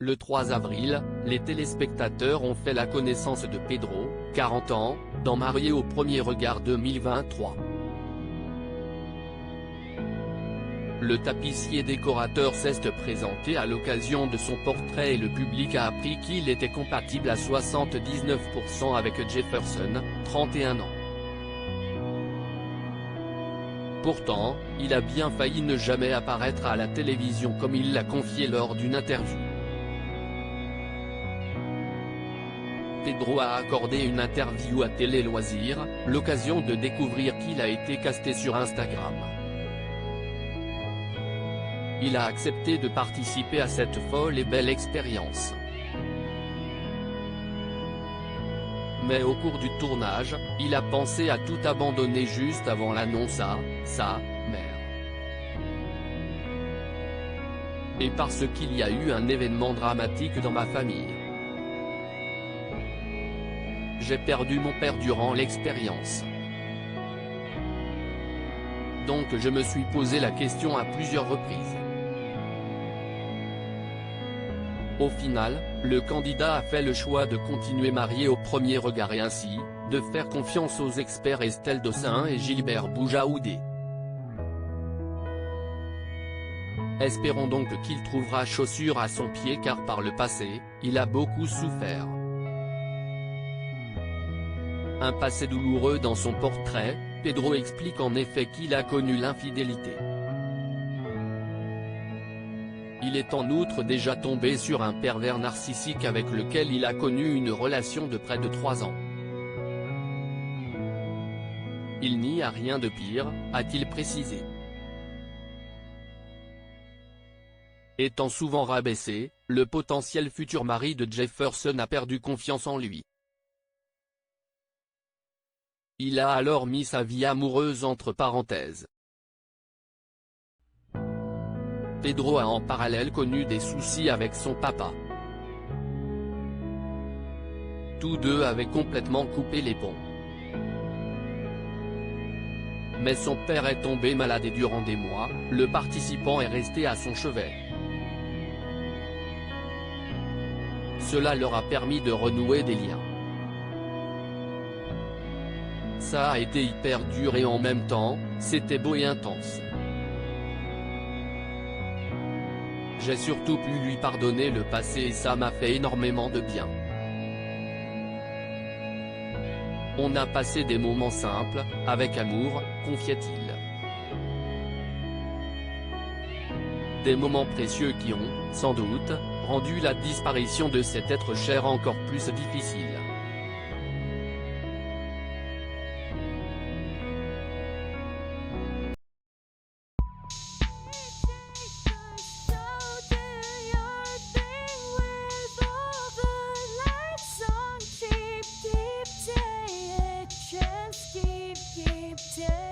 Le 3 avril, les téléspectateurs ont fait la connaissance de Pedro, 40 ans, dans Marié au premier regard 2023. Le tapissier décorateur s'est présenté à l'occasion de son portrait et le public a appris qu'il était compatible à 79% avec Jefferson, 31 ans. Pourtant, il a bien failli ne jamais apparaître à la télévision comme il l'a confié lors d'une interview. Pedro a accordé une interview à Télé Loisirs, l'occasion de découvrir qu'il a été casté sur Instagram. Il a accepté de participer à cette folle et belle expérience. Mais au cours du tournage, il a pensé à tout abandonner juste avant l'annonce à sa mère. Et parce qu'il y a eu un événement dramatique dans ma famille. J'ai perdu mon père durant l'expérience. Donc je me suis posé la question à plusieurs reprises. Au final, le candidat a fait le choix de continuer Marié au premier regard et ainsi, de faire confiance aux experts Estelle Dossin et Gilbert Boujaoudé. Espérons donc qu'il trouvera chaussure à son pied car par le passé, il a beaucoup souffert. Un passé douloureux dans son portrait, Pedro explique en effet qu'il a connu l'infidélité. Il est en outre déjà tombé sur un pervers narcissique avec lequel il a connu une relation de près de 3 ans. Il n'y a rien de pire, a-t-il précisé. Étant souvent rabaissé, le potentiel futur mari de Jefferson a perdu confiance en lui. Il a alors mis sa vie amoureuse entre parenthèses. Pedro a en parallèle connu des soucis avec son papa. Tous deux avaient complètement coupé les ponts. Mais son père est tombé malade et durant des mois, le participant est resté à son chevet. Cela leur a permis de renouer des liens. Ça a été hyper dur et en même temps, c'était beau et intense. J'ai surtout pu lui pardonner le passé et ça m'a fait énormément de bien. On a passé des moments simples, avec amour, confiait-il. Des moments précieux qui ont, sans doute, rendu la disparition de cet être cher encore plus difficile. Keep